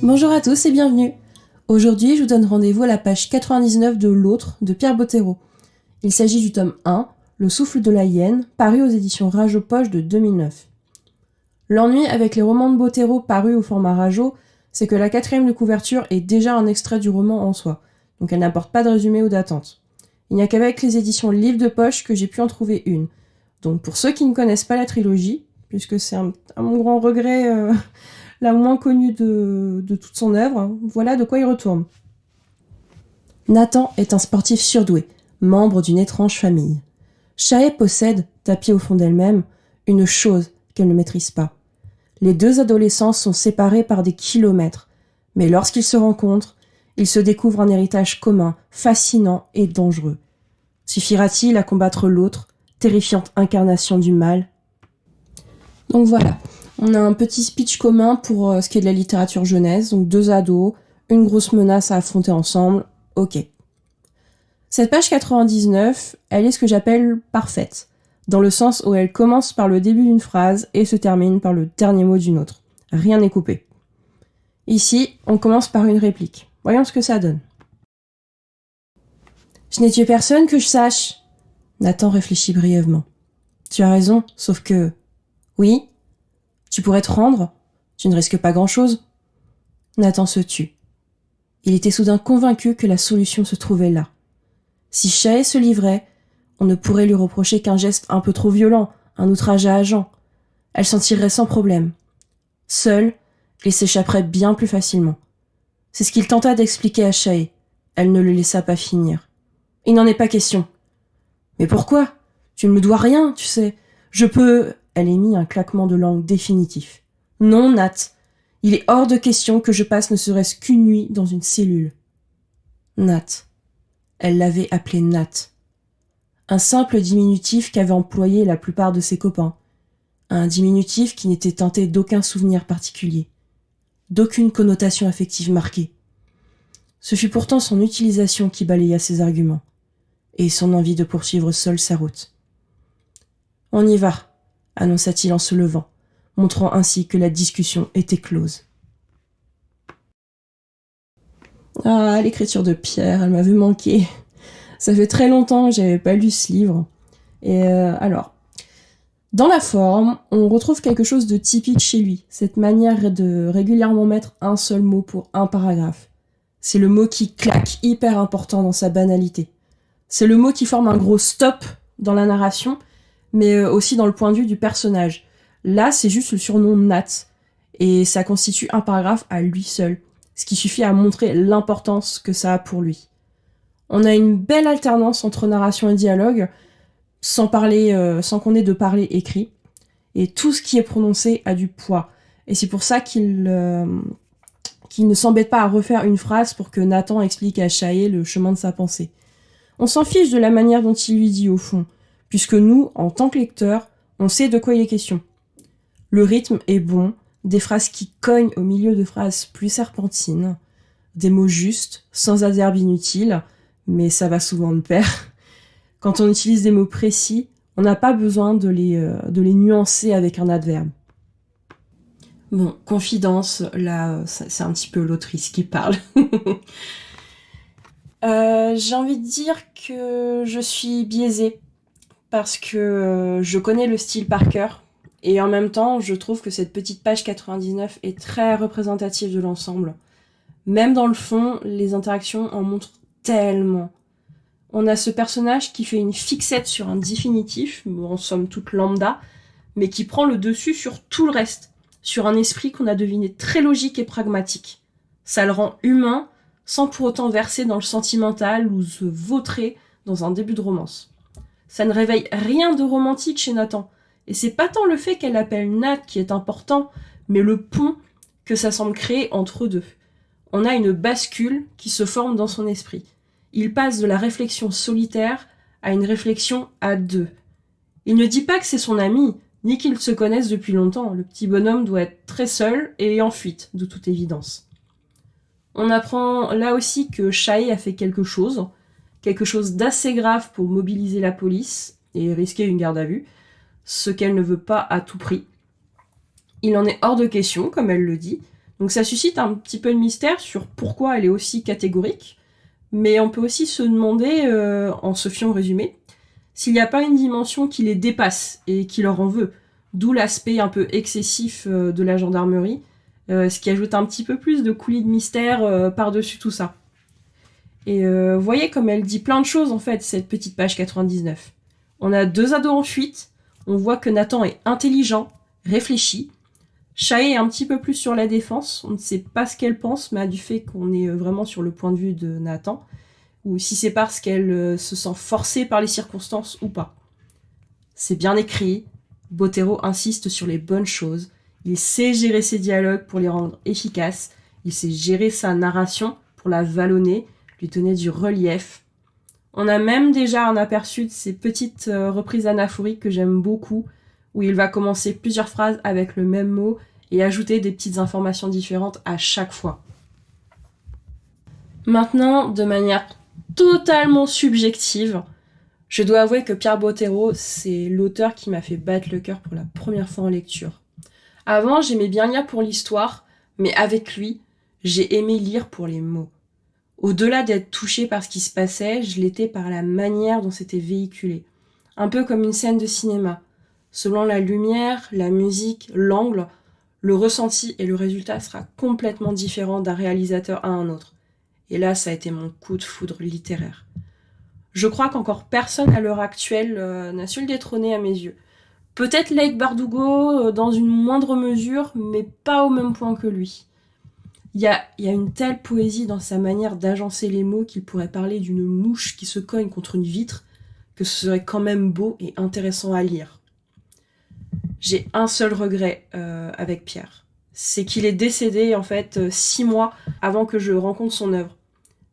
Bonjour à tous et bienvenue. Aujourd'hui, je vous donne rendez-vous à la page 99 de L'Autre de Pierre Bottero. Il s'agit du tome 1, Le souffle de la hyène, paru aux éditions Rageot Poche de 2009. L'ennui avec les romans de Bottero parus au format Rageot, c'est que la quatrième de couverture est déjà un extrait du roman en soi, donc elle n'apporte pas de résumé ou d'attente. Il n'y a qu'avec les éditions Livre de Poche que j'ai pu en trouver une. Donc pour ceux qui ne connaissent pas la trilogie, puisque c'est à mon grand regret la moins connue de toute son œuvre, voilà de quoi il retourne. Nathan est un sportif surdoué, membre d'une étrange famille. Shae possède, tapie au fond d'elle-même, une chose qu'elle ne maîtrise pas. Les deux adolescents sont séparés par des kilomètres, mais lorsqu'ils se rencontrent, ils se découvrent un héritage commun, fascinant et dangereux. Suffira-t-il à combattre l'autre, terrifiante incarnation du mal ? Donc voilà, on a un petit speech commun pour ce qui est de la littérature jeunesse, donc deux ados, une grosse menace à affronter ensemble, ok. Cette page 99, elle est ce que j'appelle parfaite, dans le sens où elle commence par le début d'une phrase et se termine par le dernier mot d'une autre. Rien n'est coupé. Ici, on commence par une réplique. Voyons ce que ça donne. « Je n'ai tué personne que je sache. » Nathan réfléchit brièvement. « Tu as raison, sauf que... » « Oui ? Tu pourrais te rendre ? Tu ne risques pas grand-chose. » Nathan se tut. Il était soudain convaincu que la solution se trouvait là. Si Shae se livrait, on ne pourrait lui reprocher qu'un geste un peu trop violent, un outrage à agent. Elle s'en tirerait sans problème. Seule, il s'échapperait bien plus facilement. C'est ce qu'il tenta d'expliquer à Shae. Elle ne le laissa pas finir. Il n'en est pas question. Mais pourquoi ? Tu ne me dois rien, tu sais. Je peux... Elle émit un claquement de langue définitif. Non, Nat. Il est hors de question que je passe ne serait-ce qu'une nuit dans une cellule. Nat. Elle l'avait appelé Nat. Un simple diminutif qu'avaient employé la plupart de ses copains. Un diminutif qui n'était teinté d'aucun souvenir particulier. D'aucune connotation affective marquée. Ce fut pourtant son utilisation qui balaya ses arguments. Et son envie de poursuivre seule sa route. On y va, annonça-t-il en se levant, montrant ainsi que la discussion était close. Ah, l'écriture de Pierre, elle m'avait manqué. Ça fait très longtemps que j'avais pas lu ce livre. Et alors, dans la forme, on retrouve quelque chose de typique chez lui, cette manière de régulièrement mettre un seul mot pour un paragraphe. C'est le mot qui claque, hyper important dans sa banalité. C'est le mot qui forme un gros stop dans la narration, mais aussi dans le point de vue du personnage. Là, c'est juste le surnom Nat, et ça constitue un paragraphe à lui seul, ce qui suffit à montrer l'importance que ça a pour lui. On a une belle alternance entre narration et dialogue, sans qu'on ait de parler écrit, et tout ce qui est prononcé a du poids. Et c'est pour ça qu'il ne s'embête pas à refaire une phrase pour que Nathan explique à Shae le chemin de sa pensée. On s'en fiche de la manière dont il lui dit au fond, puisque nous, en tant que lecteurs, on sait de quoi il est question. Le rythme est bon, des phrases qui cognent au milieu de phrases plus serpentines, des mots justes, sans adverbe inutile, mais ça va souvent de pair. Quand on utilise des mots précis, on n'a pas besoin de les nuancer avec un adverbe. Bon, confidence, là, c'est un petit peu l'autrice qui parle. J'ai envie de dire que je suis biaisée, parce que je connais le style par cœur, et en même temps, je trouve que cette petite page 99 est très représentative de l'ensemble. Même dans le fond, les interactions en montrent tellement. On a ce personnage qui fait une fixette sur un définitif, en somme toute lambda, mais qui prend le dessus sur tout le reste, sur un esprit qu'on a deviné très logique et pragmatique. Ça le rend humain, sans pour autant verser dans le sentimental ou se vautrer dans un début de romance. Ça ne réveille rien de romantique chez Nathan, et c'est pas tant le fait qu'elle l'appelle Nat qui est important, mais le pont que ça semble créer entre eux deux. On a une bascule qui se forme dans son esprit. Il passe de la réflexion solitaire à une réflexion à deux. Il ne dit pas que c'est son ami, ni qu'ils se connaissent depuis longtemps. Le petit bonhomme doit être très seul et en fuite, de toute évidence. On apprend là aussi que Shae a fait quelque chose d'assez grave pour mobiliser la police et risquer une garde à vue, ce qu'elle ne veut pas à tout prix. Il en est hors de question, comme elle le dit, Donc ça suscite un petit peu de mystère sur pourquoi elle est aussi catégorique, mais on peut aussi se demander, en se fiant au résumé, s'il n'y a pas une dimension qui les dépasse et qui leur en veut, d'où l'aspect un peu excessif de la gendarmerie, ce qui ajoute un petit peu plus de coulis de mystère par-dessus tout ça. Et vous voyez comme elle dit plein de choses en fait, cette petite page 99. On a 2 ados en fuite, on voit que Nathan est intelligent, réfléchi. Shae est un petit peu plus sur la défense, on ne sait pas ce qu'elle pense, mais du fait qu'on est vraiment sur le point de vue de Nathan, ou si c'est parce qu'elle se sent forcée par les circonstances ou pas. C'est bien écrit, Bottero insiste sur les bonnes choses, il sait gérer ses dialogues pour les rendre efficaces, il sait gérer sa narration pour la vallonner, lui donner du relief. On a même déjà un aperçu de ces petites reprises anaphoriques que j'aime beaucoup, où il va commencer plusieurs phrases avec le même mot et ajouter des petites informations différentes à chaque fois. Maintenant, de manière totalement subjective, je dois avouer que Pierre Bottero, c'est l'auteur qui m'a fait battre le cœur pour la première fois en lecture. Avant, j'aimais bien lire pour l'histoire, mais avec lui, j'ai aimé lire pour les mots. Au-delà d'être touchée par ce qui se passait, je l'étais par la manière dont c'était véhiculé. Un peu comme une scène de cinéma. Selon la lumière, la musique, l'angle, le ressenti et le résultat sera complètement différent d'un réalisateur à un autre. Et là, ça a été mon coup de foudre littéraire. Je crois qu'encore personne à l'heure actuelle n'a su le détrôner à mes yeux. Peut-être Leigh Bardugo dans une moindre mesure, mais pas au même point que lui. Il y a une telle poésie dans sa manière d'agencer les mots qu'il pourrait parler d'une mouche qui se cogne contre une vitre, que ce serait quand même beau et intéressant à lire. J'ai un seul regret avec Pierre. C'est qu'il est décédé en fait 6 mois avant que je rencontre son œuvre.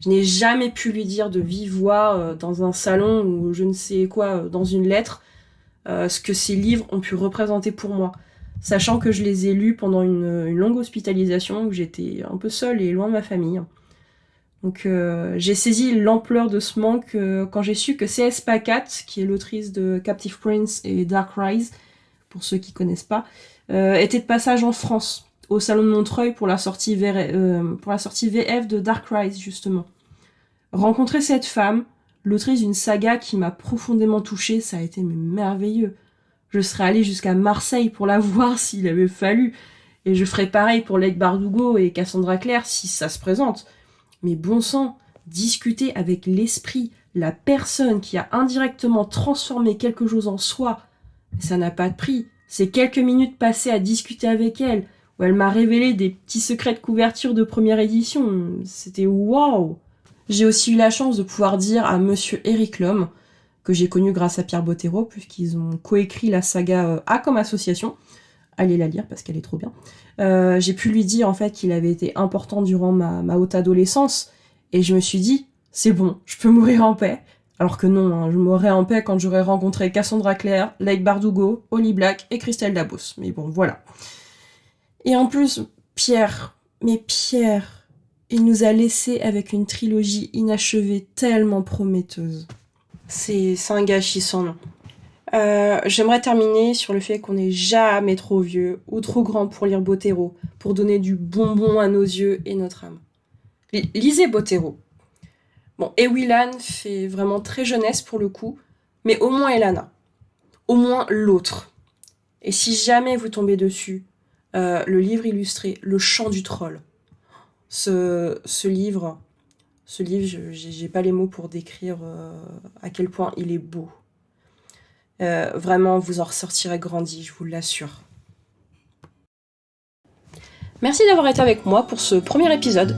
Je n'ai jamais pu lui dire de vive voix dans un salon ou je ne sais quoi, dans une lettre, ce que ces livres ont pu représenter pour moi. Sachant que je les ai lus pendant une longue hospitalisation où j'étais un peu seule et loin de ma famille. Donc j'ai saisi l'ampleur de ce manque quand j'ai su que C.S. Pacat, qui est l'autrice de Captive Prince et Dark Rise, pour ceux qui connaissent pas, était de passage en France, au Salon de Montreuil pour la sortie VF de Dark Rise, justement. Rencontrer cette femme, l'autrice d'une saga qui m'a profondément touchée, ça a été merveilleux. Je serais allée jusqu'à Marseille pour la voir s'il avait fallu, et je ferais pareil pour Leigh Bardugo et Cassandra Clare si ça se présente. Mais bon sang, discuter avec l'esprit, la personne qui a indirectement transformé quelque chose en soi, ça n'a pas de prix. Ces quelques minutes passées à discuter avec elle, où elle m'a révélé des petits secrets de couverture de première édition, c'était waouh. J'ai aussi eu la chance de pouvoir dire à monsieur Eric Lhomme, que j'ai connu grâce à Pierre Bottero, puisqu'ils ont coécrit la saga A comme association. Allez la lire parce qu'elle est trop bien. J'ai pu lui dire en fait qu'il avait été important durant ma haute adolescence, et je me suis dit, c'est bon, je peux mourir en paix. Alors que non, hein, je mourrai en paix quand j'aurai rencontré Cassandra Clare, Leigh Bardugo, Holly Black et Christelle Dabos. Mais bon, voilà. Et en plus, Pierre, il nous a laissé avec une trilogie inachevée tellement prometteuse. C'est un gâchis sans nom. J'aimerais terminer sur le fait qu'on n'est jamais trop vieux ou trop grand pour lire Bottero, pour donner du bonbon à nos yeux et notre âme. Lisez Bottero. Bon, Ewilan fait vraiment très jeunesse pour le coup, mais au moins Elana. Au moins l'autre. Et si jamais vous tombez dessus, le livre illustré, Le Chant du Troll. Ce livre, j'ai pas les mots pour décrire à quel point il est beau. Vraiment, vous en ressortirez grandi, je vous l'assure. Merci d'avoir été avec moi pour ce premier épisode.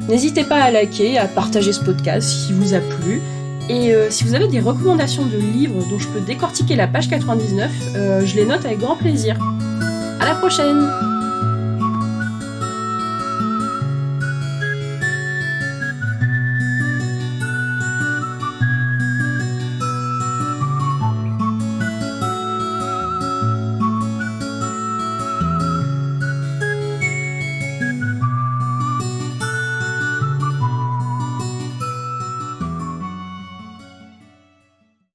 N'hésitez pas à liker, à partager ce podcast s'il vous a plu. Et si vous avez des recommandations de livres dont je peux décortiquer la page 99, je les note avec grand plaisir. À la prochaine!